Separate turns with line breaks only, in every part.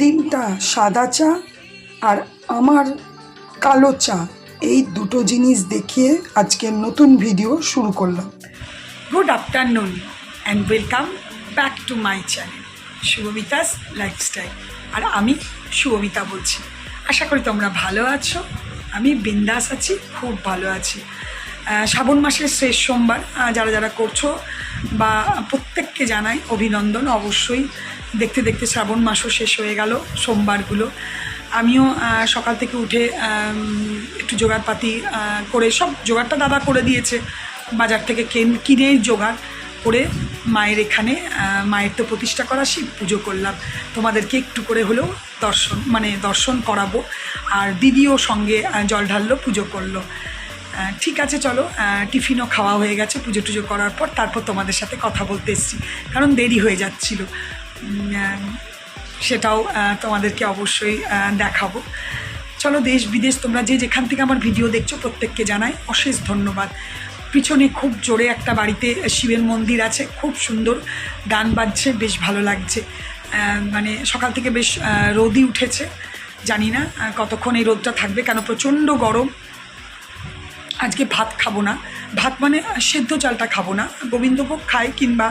দিনটা সাদা চা আর আমার কালো চা, এই দুটো জিনিস দেখিয়ে আজকের নতুন ভিডিও শুরু করলাম।
Good afternoon and welcome back to my channel Shubhamita's lifestyle. আর আমি শুভমিতা বলছি। আশা করি তোমরা ভালো আছো। আমি বিন্দাস আছি, খুব ভালো আছি। শ্রাবণ মাসের শেষ সোমবার যারা যারা করছো বা প্রত্যেককে জানাই অভিনন্দন। অবশ্যই দেখতে দেখতে শ্রাবণ মাসও শেষ হয়ে গেল, সোমবারগুলো। আমিও সকাল থেকে উঠে একটু জোগাড়পাতি করে, সব জোগাড়টা দাদা করে দিয়েছে, বাজার থেকে কিনে জোগাড় করে মায়ের এখানে, মায়ের তো প্রতিষ্ঠা করা, শিব পুজো করলাম। তোমাদেরকে একটু করে হলেও দর্শন করাবো। আর দিদিও সঙ্গে জল ঢাললো, পুজো করলো। ঠিক আছে, চলো। টিফিনও খাওয়া হয়ে গেছে পুজো টুজো করার পর। তারপর তোমাদের সাথে কথা বলতে এসেছি, কারণ দেরি হয়ে যাচ্ছিল। সেটাও তোমাদেরকে অবশ্যই দেখাবো। চলো, দেশ বিদেশ তোমরা যে যেখান থেকে আমার ভিডিও দেখছো প্রত্যেককে জানাই অশেষ ধন্যবাদ। পিছনে খুব জোরে একটা বাড়িতে শিবের মন্দির আছে, খুব সুন্দর গান বাজছে, বেশ ভালো লাগছে। মানে সকাল থেকে বেশ রোদই উঠেছে, জানি না কতক্ষণ এই রোদটা থাকবে, কেন প্রচণ্ড গরম। আজকে ভাত খাবো না, ভাত মানে সেদ্ধ চালটা খাবো না, গোবিন্দভোগ খাই কিংবা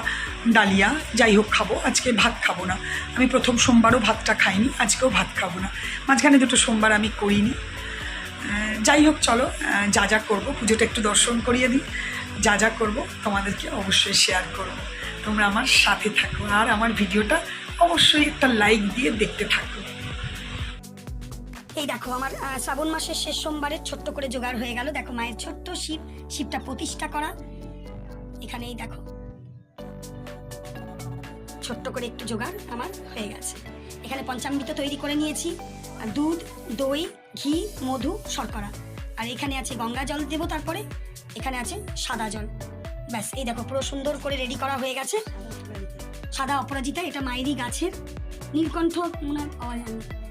ডালিয়া, যাই হোক খাবো। আজকে ভাত খাবো না। আমি প্রথম সোমবারও ভাতটা খাইনি, আজকেও ভাত খাবো না। মাঝখানে দুটো সোমবার আমি করিনি। যাই হোক, চলো যা যা করবো, পুজোটা একটু দর্শন করিয়ে দিই। যা যা করবো তোমাদেরকে অবশ্যই শেয়ার করবো। তোমরা আমার সাথে থাকো আর আমার ভিডিওটা অবশ্যই একটা লাইক দিয়ে দেখতে থাকো।
এই দেখো, আমার শ্রাবণ মাসের শেষ সোমবারের ছোট্ট করে জোগাড় হয়ে গেল। দেখো, মায়ের ছোট্ট শিবটা প্রতিষ্ঠা করা। এখানে এই দেখো ছোট্ট করে একটু জোগাড় আমার হয়ে গেছে। এখানে পঞ্চামৃত তৈরি করে নিয়েছি, আর দুধ, দই, ঘি, মধু, শর্করা। আর এখানে আছে গঙ্গা জল দেবো, তারপরে এখানে আছে সাদা জল। ব্যাস, এই দেখো পুরো সুন্দর করে রেডি করা হয়ে গেছে। সাদা অপরাজিতা, এটা মায়েরই গাছের। নীলকণ্ঠ মনে হয়,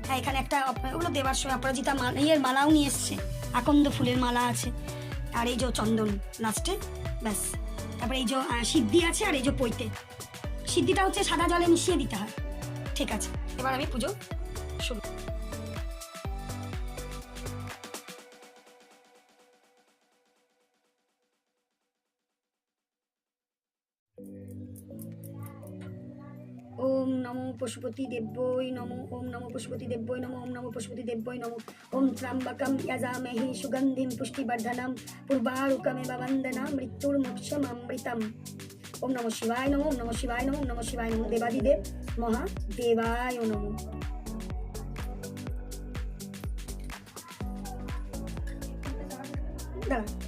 হ্যাঁ, এখানে একটা ওগুলো দেওয়ার সময় অপরাজিতা মালাও নিয়ে এসছে, আকন্দ ফুলের মালা আছে, আর এই যে চন্দন লাস্টে। ব্যাস, তারপরে এই যে সিদ্ধি আছে, আর এই যে পৈতে। সিদ্ধিটা হচ্ছে সাদা জলে মিশিয়ে দিতে হয়। ঠিক আছে, এবার আমি পুজো শুরু। ওম নমো পশুপতি দেব্যই নমো, ওম নমো পশুপতি দেব্যই নমো, ওম নমো পশুপতি দেব্যই নমো। ওম ত্র্যম্বকম যজামহে সুগন্ধিম পুষ্টিবর্ধনম পূর্বারুকমেব বন্দনাম মৃত্যুর্মোক্ষমামৃতম। ওম নমো শিবায় নমো, ওম নমো শিবায় নমো, ওম নমো শিবায় নমো। দেবাদিদেব মহাদেবায় নমো।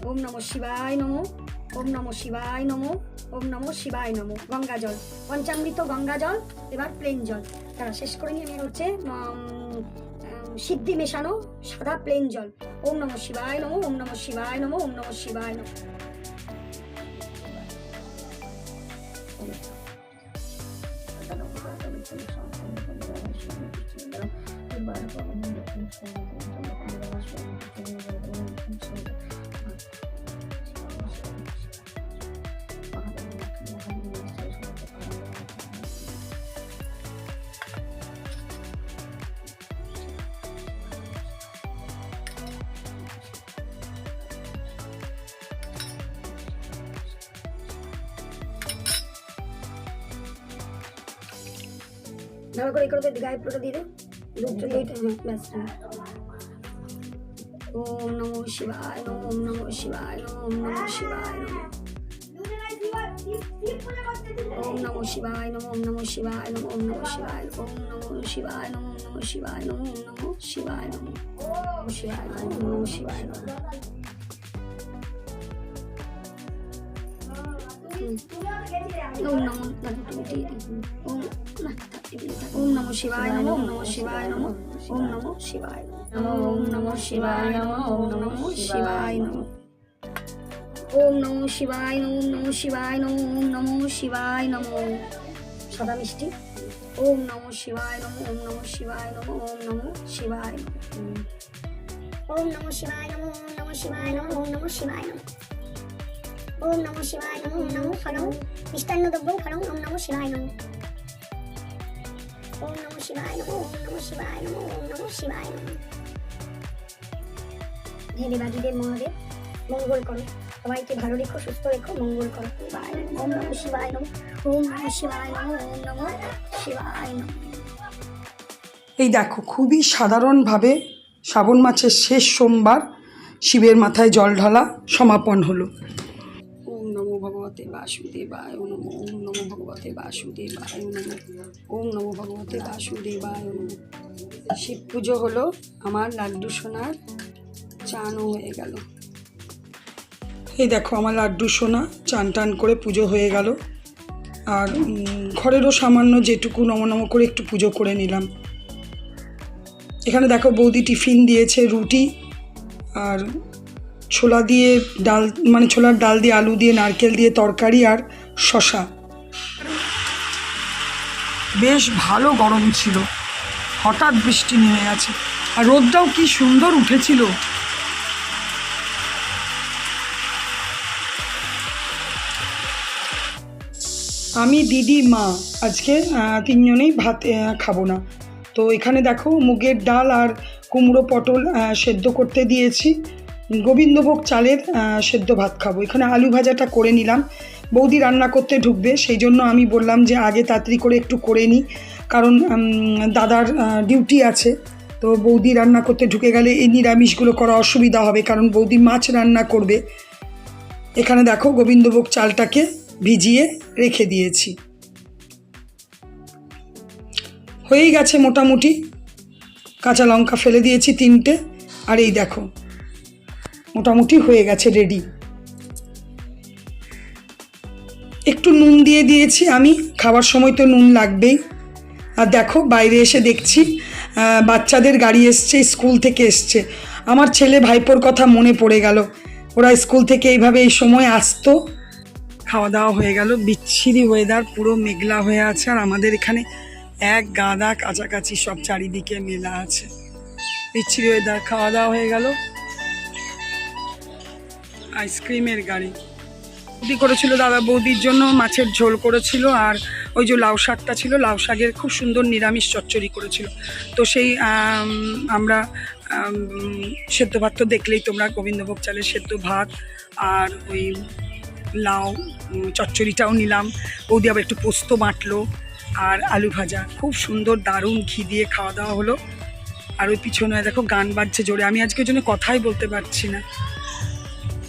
ওম নমো শিবায় নমো, ওম নমো শিবায় নমো, ওম নমো শিবায় নমো। গঙ্গা জল, পঞ্চামৃত গঙ্গা জল, এবার প্লেন জল। তারা শেষ করে নিয়ে আমি হচ্ছে সিদ্ধি মেশানো সাদা প্লেন জল। ওম নমো শিবায় নমো, ওম নমো শিবায় নমো, ওম নমো শিবায় নমো। ভালো করে করে গায়ে পুরোটা দিয়ে দে, দুধটা দুইটা। হ্যাঁ, ব্যাস। ওম নমো শিবায় নমো, ওম নমো শিবায় নমো, ওম নমো শিবায় নমো। ওম নমো শিবায় নমো, ওম নমো শিবায় নমো, ওম নমো শিবায়, ওম নমো শিবায় নমো, ওম নমো শিবায় নমো, ওম নমো শিবায় নমো, ওম শিবায় নমো, ওম নমো শিবায় নমো। ওম নমো, ওম নমো শিবায় নমো, ওম নমো শিবায় নমো, ওম নমো শিবায় নমো, ওম নমো শিবায় নমো, ওম নমো শিবায় নমো। ওম নমো শিবায় নমো, ওম নমো শিবায় নমো, ওম নমো শিবায় নমো। সাদা মিষ্টি। ওম নমঃ শিবায় নমঃ, ওম নমঃ শিবায় নমঃ, ওম নমঃ শিবায় নমঃ, ওম নমঃ শিবায় নমঃ, ওম নমঃ শিবায় নমঃ, ওম নমঃ শিবায় নমঃ, ওম নমঃ শিবায় নমঃ, ওম নমঃ ফলং মিষ্টান্ন দ্রব্যং ফলং, ওম নমঃ শিবায় নমঃ, ওম নমঃ শিবায় নমঃ, ওম নমঃ শিবায় নমঃ, ওম নমঃ শিবায় নমঃ। হে দেবাদিদেব মহাদেব, মঙ্গল করো, সবাইকে ভালো রেখো, সুস্থ রেখো, মঙ্গল করো। ওম নমঃ শিবায় নমঃ, ওম নমঃ শিবায় নমঃ, ওম নমঃ শিবায় নমঃ।
এই দেখো, খুবই সাধারণভাবে শ্রাবণ মাসের শেষ সোমবার শিবের মাথায় জল ঢালা সমাপন হলো।
ওম নমো ভগবতে বাসুদেবায় নমঃ, ওম নমো ভগবতে বাসুদেবায় নমঃ, ওম নমো ভগবতে বাসুদেবায় নমঃ। শিব পুজো হলো, আমার লাড্ডু সোনার চানও হয়ে গেল।
এই দেখো, আমার লাড্ডু সোনা চান টান করে পুজো হয়ে গেল। আর ঘরেরও সামান্য যেটুকু নম করে একটু পুজো করে নিলাম। এখানে দেখো বৌদি টিফিন দিয়েছে, রুটি আর ছোলা দিয়ে ডাল, মানে ছোলার ডাল দিয়ে আলু দিয়ে নারকেল দিয়ে তরকারি আর শশা।
বেশ ভালো গরম ছিল, হঠাৎ বৃষ্টি নেমে গেছে, আর রোদটাও কি সুন্দর উঠেছিল।
আমি, দিদি, মা আজকে তিনজনেই ভাত খাবো না। তো এখানে দেখো মুগের ডাল আর কুমড়ো পটল সেদ্ধ করতে দিয়েছি। গোবিন্দভোগ চালের সেদ্ধ ভাত খাবো। এখানে আলু ভাজাটা করে নিলাম। বৌদি রান্না করতে ঢুকবে, সেই জন্য আমি বললাম যে আগে তাড়াতাড়ি করে একটু করে নিই, কারণ দাদার ডিউটি আছে। তো বৌদি রান্না করতে ঢুকে গেলে এই নিরামিষগুলো করা অসুবিধা হবে, কারণ বৌদি মাছ রান্না করবে। এখানে দেখো গোবিন্দভোগ চালটাকে ভিজিয়ে রেখে দিয়েছি, হয়েই গেছে মোটামুটি। কাঁচা লঙ্কা ফেলে দিয়েছি 3টে, আর এই দেখো মোটামুটি হয়ে গেছে রেডি। একটু নুন দিয়ে দিয়েছি আমি, খাবার সময় তো নুন লাগবেই। আর দেখো বাইরে এসে দেখছি বাচ্চাদের গাড়ি এসছে, স্কুল থেকে এসছে। আমার ছেলে ভাইপোর কথা মনে পড়ে গেল, ওরা স্কুল থেকে এইভাবে এই সময় আসতো। খাওয়া দাওয়া হয়ে গেল, বিচ্ছিরি ওয়েদার, পুরো মেঘলা হয়ে আছে। আর আমাদের এখানে এক গাদা কাছাকাছি সব চারিদিকে মেলা আছে, বিচ্ছিরি ওয়েদার। খাওয়া দাওয়া হয়ে গেল। আইসক্রিমের গাড়ি বৌদি করেছিল, দাদা বৌদির জন্য মাছের ঝোল করেছিল, আর ওই যে লাউ শাকটা ছিল, লাউ শাকের খুব সুন্দর নিরামিষ চচ্চড়ি করেছিল। তো সেই আমরা সেদ্ধ ভাত তো দেখলেই তোমরা, গোবিন্দভোগ চালের সেদ্ধ ভাত আর ওই লাউ চচ্চড়িটাও নিলাম। বৌদি আবার একটু পোস্ত বাটলো আর আলু ভাজা, খুব সুন্দর দারুণ ঘি দিয়ে খাওয়া দাওয়া হলো। আর ওই পিছনে দেখো গান বাজছে জোরে, আমি আজকে ওই জন্য কথাই বলতে পারছি না।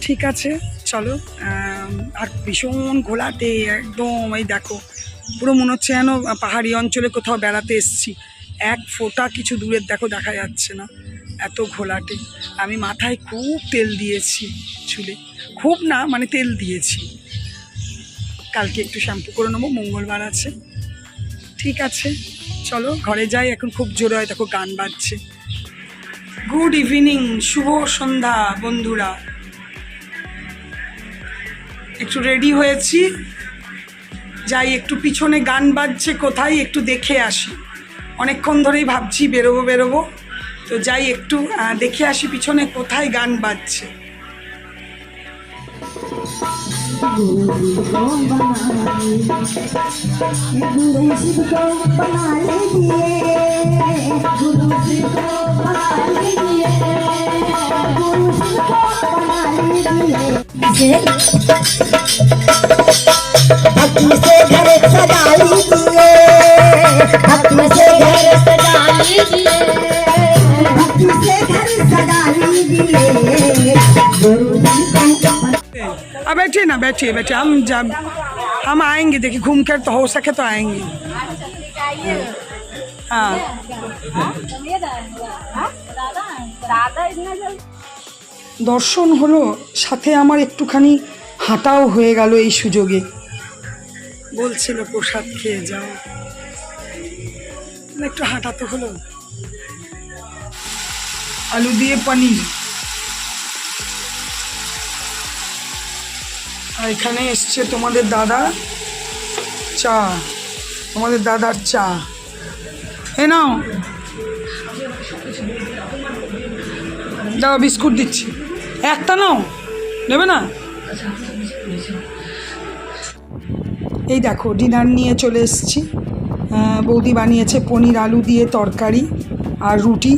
ঠিক আছে চলো। আর ভীষণ ঘোলাটে একদম, এই দেখো পুরো মনে হচ্ছে যেন পাহাড়ি অঞ্চলে কোথাও বেড়াতে এসছি। এক ফোঁটা কিছু দূরের দেখো দেখা যাচ্ছে না, এত ঘোলাটে। আমি মাথায় খুব তেল দিয়েছি, চুলে খুব না, মানে তেল দিয়েছি। কালকে একটু শ্যাম্পু করে নেবো, মঙ্গলবার আছে। ঠিক আছে চলো ঘরে যাই, এখন খুব জোরে হয় দেখো গান বাজছে। গুড ইভিনিং, শুভ সন্ধ্যা বন্ধুরা। একটু রেডি হয়েছি, যাই একটু পিছনে গান বাজছে কোথায় একটু দেখে আসি। অনেকক্ষণ ধরেই ভাবছি বেরোবো, তো যাই একটু দেখে আসি পিছনে কোথায় গান বাজছে।
भक्ति से घर सजा लीजिए, भक्ति से घर सजा लीजिए, भक्ति से घर सजा लीजिए।
अब बैठिए ना, बैठिए हम आएंगे, देखिए घूम कर तो हो सके तो आएंगे। हाँ
দর্শন হলো, সাথে আমার একটুখানি হাঁটাও হয়ে গেল এই সুযোগে।
বলছিল প্রসাদ খেয়ে যাও, একটু হাঁটা তো হলো। আলু দিয়ে পনির। আর এখানে এসছে তোমাদের দাদা চা,
তোমাদের দাদার চা এ নাও, দাও বিস্কুট দিচ্ছি, একটা নাও, নেবে না? এই দেখো ডিনার নিয়ে চলে এসেছি। বৌদি বানিয়েছে পনির আলু দিয়ে তরকারি আর রুটি,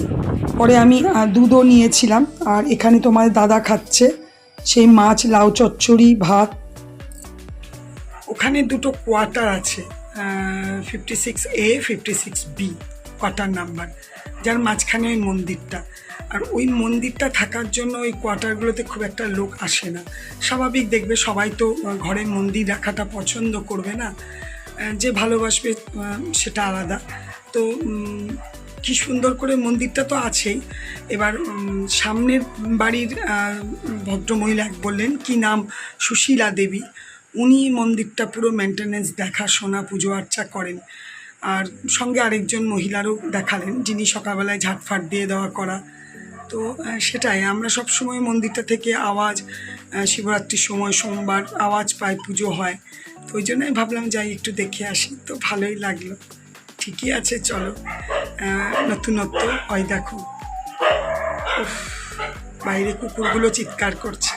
পরে আমি দুধও নিয়েছিলাম। আর এখানে তোমার দাদা খাচ্ছে সেই মাছ, লাউ চচ্চড়ি, ভাত। ওখানে দুটো কোয়ার্টার আছে, 56A 56B কোয়ার্টার নাম্বার, যার মাঝখানে ওই মন্দিরটা। আর ওই মন্দিরটা থাকার জন্য ওই কোয়ার্টারগুলোতে খুব একটা লোক আসে না। স্বাভাবিক, দেখবে সবাই তো ঘরে মন্দির রাখাটা পছন্দ করবে না, যে ভালোবাসবে সেটা আলাদা। তো কি সুন্দর করে মন্দিরটা তো আছেই। এবার সামনের বাড়ির ভদ্রমহিলা বললেন, কি নাম, সুশীলা দেবী, উনি মন্দিরটা পুরো মেনটেনেন্স, দেখাশোনা, পুজো আর্চা করেন। আর সঙ্গে আরেকজন মহিলারও দেখালেন, যিনি সকালবেলায় ঝাঁটফাট দিয়ে দেওয়া করা। তো সেটাই, আমরা সব সময় মন্দিরটা থেকে আওয়াজ, শিবরাত্রির সময় সোমবার আওয়াজ পাই, পুজো হয়। তো ওই জন্যই ভাবলাম যাই একটু দেখে আসি, তো ভালোই লাগলো। ঠিকই আছে, চলো। নতুনত্ব, ওই দেখো বাইরে কুকুরগুলো চিৎকার করছে।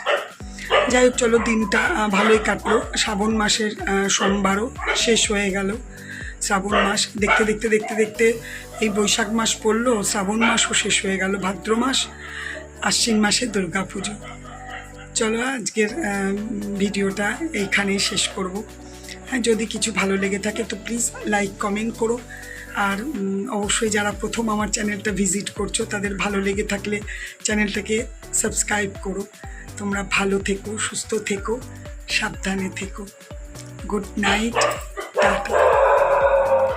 যাই হোক, চলো, দিনটা ভালোই কাটলো। শ্রাবণ মাসের সোমবারও শেষ হয়ে গেল। শ্রাবণ মাস দেখতে দেখতে দেখতে দেখতে এই বৈশাখ মাস পড়লো, শ্রাবণ মাসও শেষ হয়ে গেল, ভাদ্র মাস, আশ্বিন মাসে দুর্গা পুজো। চলো, আজকের ভিডিওটা এইখানেই শেষ করব। হ্যাঁ, যদি কিছু ভালো লেগে থাকে তো প্লিজ লাইক কমেন্ট করো। আর অবশ্যই যারা প্রথম আমার চ্যানেলটা ভিজিট করছো, তাদের ভালো লেগে থাকলে চ্যানেলটাকে সাবস্ক্রাইব করো। তোমরা ভালো থেকো, সুস্থ থেকো, সাবধানে থেকো। Good night, tata.